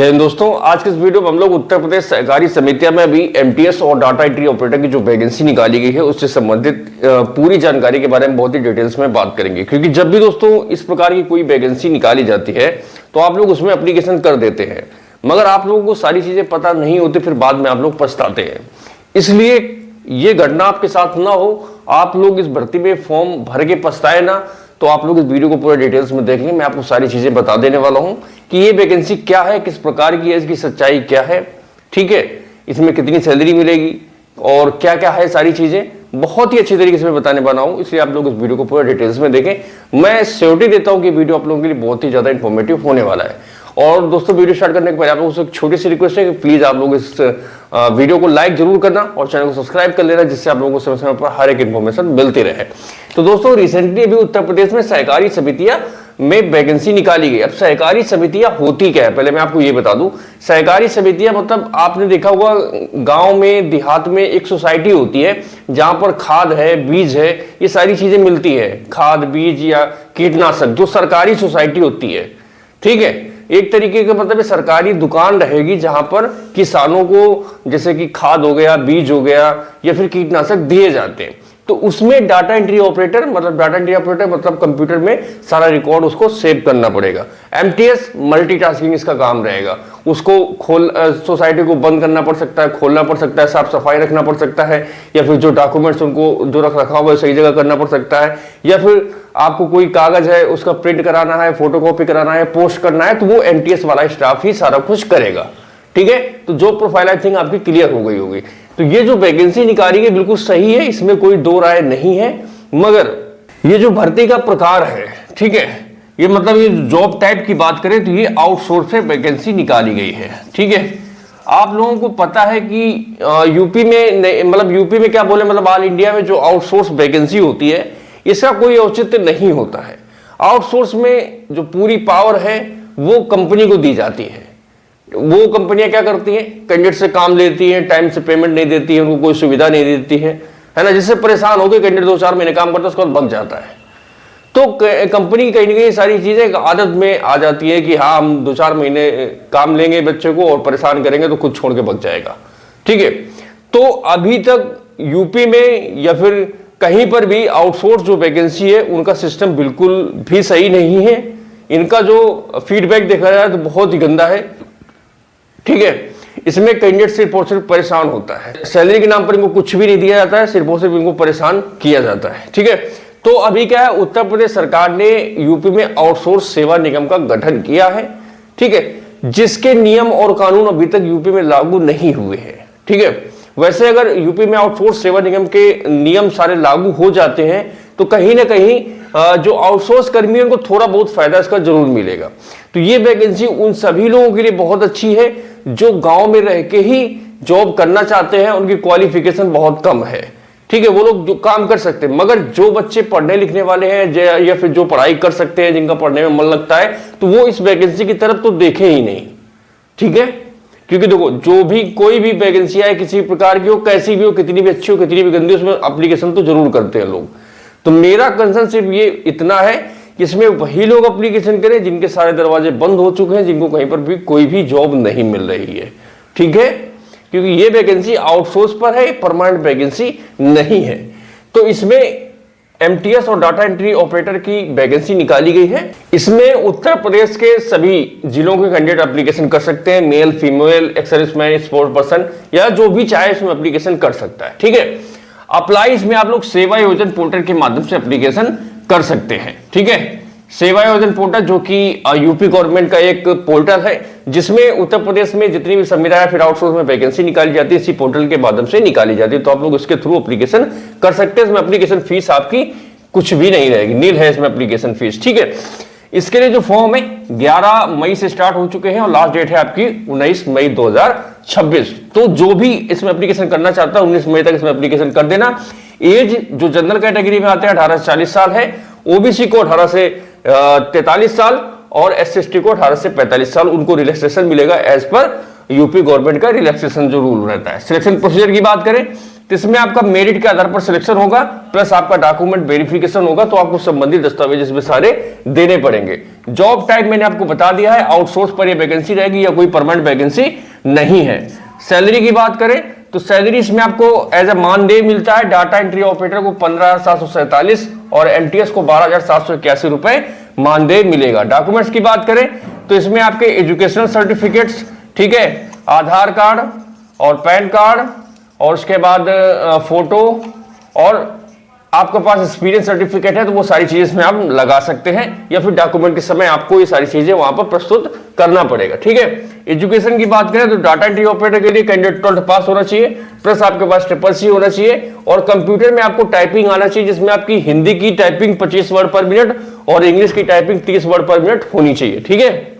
जय हिंद दोस्तों, आज के इस वीडियो में हम लोग उत्तर प्रदेश सहकारी समितियां में अभी एमटीएस और डाटा एंट्री ऑपरेटर की जो वैकेंसी निकाली गई है उससे संबंधित पूरी जानकारी के बारे में बहुत ही डिटेल्स में बात करेंगे। क्योंकि जब भी दोस्तों इस प्रकार की कोई वैकेंसी निकाली जाती है तो आप लोग उसमें एप्लीकेशन कर देते हैं, मगर आप लोगों को सारी चीजें पता नहीं होती, फिर बाद में आप लोग पछताते हैं। इसलिए ये घटना आपके साथ ना हो, आप लोग इस भर्ती में फॉर्म भर के पछताए ना, तो आप लोग इस वीडियो को पूरे डिटेल्स में देख लें। मैं आपको सारी चीजें बता देने वाला हूं कि ये वैकेंसी क्या है, किस प्रकार की है, इसकी सच्चाई क्या है, ठीक है, इसमें कितनी सैलरी मिलेगी और क्या क्या है, सारी चीजें बहुत ही अच्छी तरीके से मैं बताने वाला हूं। इसलिए आप लोग इस वीडियो को पूरे डिटेल्स में देखें। मैं श्योरिटी देता हूं कि वीडियो आप लोगों के लिए बहुत ही ज्यादा इंफॉर्मेटिव होने वाला है। और दोस्तों वीडियो स्टार्ट करने के पहले आप लोगों से एक छोटी सी रिक्वेस्ट है कि प्लीज आप लोग इस वीडियो को लाइक जरूर करना और चैनल को सब्सक्राइब कर लेना, जिससे आप लोगों को समय समय पर हर एक इन्फॉर्मेशन मिलती रहे। तो दोस्तों रिसेंटली अभी उत्तर प्रदेश में सहकारी समितियां में वैकेंसी निकाली गई। अब सहकारी समितियां होती क्या है, पहले मैं आपको ये बता दूं। सहकारी समितियां मतलब आपने देखा होगा गांव में, देहात में एक सोसाइटी होती है जहां पर खाद है, बीज है, ये सारी चीजें मिलती है। खाद, बीज या कीटनाशक जो सरकारी सोसाइटी होती है, ठीक है। एक तरीके का मतलब सरकारी दुकान रहेगी जहां पर किसानों को जैसे कि खाद हो गया, बीज हो गया या फिर कीटनाशक दिए जाते हैं। तो उसमें डाटा एंट्री ऑपरेटर मतलब कंप्यूटर में सारा रिकॉर्ड उसको सेव करना पड़ेगा। एमटीएस मल्टीटास्किंग इसका काम रहेगा। उसको सोसाइटी को बंद करना पड़ सकता है, खोलना पड़ सकता है, साफ सफाई रखना पड़ सकता है, या फिर जो डॉक्यूमेंट्स उनको जो रखा हुआ है सही जगह करना पड़ सकता है, या फिर आपको कोई कागज है उसका प्रिंट कराना है, फोटोकॉपी कराना है, पोस्ट करना है, तो वो एमटीएस वाला स्टाफ ही सारा कुछ करेगा, ठीक है। तो जो प्रोफाइल आई थिंक आपकी क्लियर हो गई होगी। तो ये जो वैकेंसी निकाली गई बिल्कुल सही है, इसमें कोई दो राय नहीं है। मगर ये जो भर्ती का प्रकार है, ठीक है, ये मतलब ये जॉब टाइप की बात करें तो ये आउटसोर्स से वैकेंसी निकाली गई है, ठीक है। आप लोगों को पता है कि यूपी में मतलब यूपी में क्या बोले, मतलब ऑल इंडिया में जो आउटसोर्स वैकेंसी होती है इसका कोई औचित्य नहीं होता है। आउटसोर्स में जो पूरी पावर है वो कंपनी को दी जाती है। वो कंपनियां क्या करती हैं, कैंडिडेट से काम लेती हैं, टाइम से पेमेंट नहीं देती है, उनको कोई सुविधा नहीं देती है ना, जिससे परेशान होकर कैंडिडेट 2-4 महीने काम करता है, उसके बाद भाग जाता है। तो कंपनी की कहीं ना कहीं सारी चीजें आदत में आ जाती है कि हाँ हम 2-4 महीने काम लेंगे बच्चे को और परेशान करेंगे तो खुद छोड़ के भाग जाएगा, ठीक है। तो अभी तक यूपी में या फिर कहीं पर भी आउटसोर्स जो वैकेंसी है उनका सिस्टम बिल्कुल भी सही नहीं है। इनका जो फीडबैक देखा जाए तो बहुत ही गंदा है, ठीक है। इसमें कैंडिडेट सिर्फ और सिर्फ परेशान होता है। सैलरी के नाम पर इनको कुछ भी नहीं दिया जाता है, सिर्फ और सिर्फ इनको परेशान किया जाता है, ठीक है। तो अभी क्या है, उत्तर प्रदेश सरकार ने यूपी में आउटसोर्स सेवा निगम का गठन किया है, ठीक है, जिसके नियम और कानून अभी तक यूपी में लागू नहीं हुए हैं, ठीक है। वैसे अगर यूपी में आउटसोर्स सेवा निगम के नियम सारे लागू हो जाते हैं तो कहीं ना कहीं जो आउटसोर्स कर्मी है उनको थोड़ा बहुत फायदा इसका जरूर मिलेगा। तो ये वैकेंसी उन सभी लोगों के लिए बहुत अच्छी है जो गांव में रह के ही जॉब करना चाहते हैं, उनकी क्वालिफिकेशन बहुत कम है, ठीक है, वो लोग जो काम कर सकते हैं। मगर जो बच्चे पढ़ने लिखने वाले हैं या फिर जो पढ़ाई कर सकते हैं, जिनका पढ़ने में मन लगता है, तो वो इस वैकेंसी की तरफ तो देखे ही नहीं, ठीक है। क्योंकि देखो जो भी कोई भी वैकेंसी आए किसी प्रकार की हो, कैसी भी हो, कितनी भी अच्छी हो, कितनी भी गंदी, उसमें एप्लीकेशन तो जरूर करते हैं लोग। तो मेरा कंसर्न सिर्फ ये इतना है कि इसमें वही लोग एप्लीकेशन करें जिनके सारे दरवाजे बंद हो चुके हैं, जिनको कहीं पर भी कोई भी जॉब नहीं मिल रही है, ठीक है। क्योंकि ये वैकेंसी आउटसोर्स पर है, परमानेंट वैकेंसी नहीं है। तो इसमें एमटीएस और डाटा एंट्री ऑपरेटर की वैकेंसी निकाली गई है। इसमें उत्तर प्रदेश के सभी जिलों के कैंडिडेट एप्लीकेशन कर सकते हैं, male, female, ex serviceman, sports person या जो भी चाहे इसमें एप्लीकेशन कर सकता है, ठीक है। अप्लाई इसमें आप लोग सेवा योजन पोर्टल के माध्यम से एप्लीकेशन कर सकते हैं, ठीक है। सेवा योजन पोर्टल जो कि यूपी गवर्नमेंट का एक पोर्टल है जिसमें उत्तर प्रदेश में जितनी भी संविदा फिर आउटसोर्स में वैकेंसी निकाली जाती है इसी पोर्टल के माध्यम से निकाली जाती है। तो आप लोग इसके थ्रू एप्लीकेशन कर सकते हैं। इसमें एप्लीकेशन फीस आपकी कुछ भी नहीं रहेगी, नील है इसमें एप्लीकेशन फीस, ठीक है। इसके लिए जो फॉर्म है 11 मई से स्टार्ट हो चुके हैं और लास्ट डेट है आपकी 19 मई 2026। तो जो भी इसमें एप्लीकेशन करना चाहता है 19 मई तक इसमें एप्लीकेशन कर देना। एज जो जनरल कैटेगरी में आते हैं 18 से 40 साल है, ओबीसी को 18 से 43 साल और एससी को 18 से 45 साल, उनको रिलैक्सेशन मिलेगा एज पर यूपी गवर्नमेंट का रिलैक्सेशन जो रूल रहता है। सिलेक्शन प्रोसीजर की बात करें तो इसमें आपका मेरिट के आधार पर सिलेक्शन होगा, प्लस आपका डॉक्यूमेंट वेरिफिकेशन होगा, तो आपको संबंधित दस्तावेज इसमें सारे देने पड़ेंगे। जॉब टाइप मैंने आपको बता दिया है, आउटसोर्स पर यह वैकेंसी रहेगी या कोई परमानेंट वैकेंसी नहीं है। सैलरी की बात करें तो सैलरी इसमें आपको एज ए मानदेय मिलता है। डाटा एंट्री ऑपरेटर को 15,747 और एमटीएस को 12,781 रुपए मानदेय मिलेगा। डॉक्यूमेंट्स की बात करें तो इसमें आपके एजुकेशनल सर्टिफिकेट्स, ठीक है, आधार कार्ड और पैन कार्ड, और उसके बाद फोटो, और आपके पास एक्सपीरियंस सर्टिफिकेट है तो वो सारी चीजें इसमें आप लगा सकते हैं, या फिर डॉक्यूमेंट के समय आपको ये सारी चीजें वहां पर प्रस्तुत करना पड़ेगा, ठीक है। एजुकेशन की बात करें तो डाटा एंट्री ऑपरेटर के लिए कैंडिडेट 12th पास होना चाहिए, प्लस आपके पास CCC होना चाहिए, और कंप्यूटर में आपको टाइपिंग आना चाहिए, जिसमें आपकी हिंदी की टाइपिंग 25 वर्ड पर मिनट और इंग्लिश की टाइपिंग 30 वर्ड पर मिनट होनी चाहिए, ठीक है।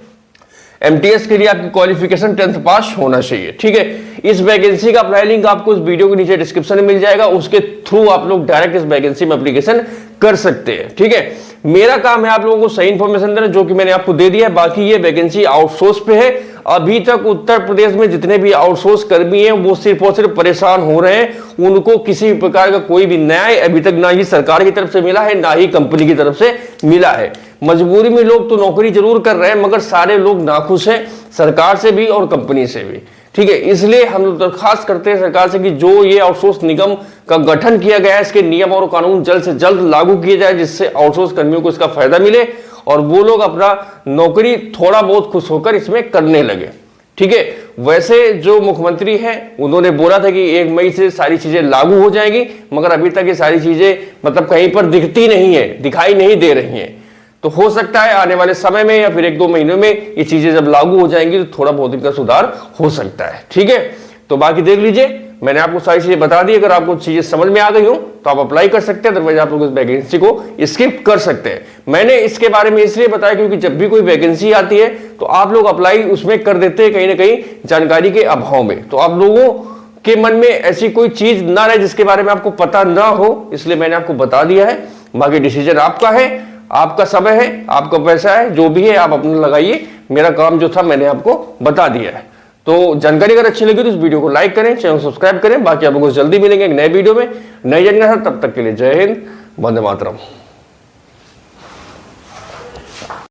एमटीएस के लिए आपकी क्वालिफिकेशन 10th पास होना चाहिए, ठीक है। इस वैकेंसी का अप्लाई लिंक आपको इस वीडियो के नीचे डिस्क्रिप्शन में मिल जाएगा, उसके थ्रू आप लोग डायरेक्ट इस वैकेंसी में एप्लीकेशन कर सकते हैं, ठीक है। मेरा काम है आप लोगों को सही इंफॉर्मेशन देना, जो कि मैंने आपको दे दिया है। बाकी ये वैकेंसी आउटसोर्स पे है। अभी तक उत्तर प्रदेश में जितने भी आउटसोर्स कर्मी हैं वो सिर्फ और सिर्फ परेशान हो रहे हैं। उनको किसी प्रकार का कोई भी न्याय अभी तक ना ही सरकार की तरफ से मिला है, ना ही कंपनी की तरफ से मिला है। मजबूरी में लोग तो नौकरी जरूर कर रहे हैं, मगर सारे लोग नाखुश हैं, सरकार से भी और कंपनी से भी, ठीक है। इसलिए हम लोग दरखास्त करते हैं सरकार से कि जो ये आउटसोर्स निगम का गठन किया गया है, इसके नियम और कानून जल्द से जल्द लागू किए जाए, जिससे आउटसोर्स कर्मियों को इसका फायदा मिले और वो लोग अपना नौकरी थोड़ा बहुत खुश होकर इसमें करने लगे, ठीक है। वैसे जो मुख्यमंत्री हैं उन्होंने बोला था कि 1 मई से सारी चीजें लागू हो जाएंगी, मगर अभी तक ये सारी चीजें मतलब कहीं पर दिखती नहीं है, दिखाई नहीं दे रही हैं। तो हो सकता है आने वाले समय में या फिर 1-2 महीनों में ये चीजें जब लागू हो जाएंगी तो थोड़ा बहुत इनका सुधार हो सकता है, ठीक है। तो बाकी देख लीजिए, मैंने आपको सारी चीजें बता दी। अगर आपको चीजें समझ में आ गई हो तो आप अप्लाई कर सकते हैं, अदरवाइज आप लोग इस वैकेंसी को स्किप कर सकते हैं। मैंने इसके बारे में इसलिए बताया क्योंकि जब भी कोई वैकेंसी आती है तो आप लोग अप्लाई उसमें कर देते हैं कहीं ना कहीं जानकारी के अभाव में। तो आप लोगों के मन में ऐसी कोई चीज ना रहे जिसके बारे में आपको पता ना हो, इसलिए मैंने आपको बता दिया है। बाकी डिसीजन आपका है, आपका समय है, आपका पैसा है, जो भी है आप अपना लगाइए। मेरा काम जो था मैंने आपको बता दिया है। तो जानकारी अगर अच्छी लगी तो इस वीडियो को लाइक करें, चैनल सब्सक्राइब करें। बाकी आप लोगों को जल्दी मिलेंगे एक नए वीडियो में नई जानकारी। तब तक के लिए जय हिंद, वंदे मातरम।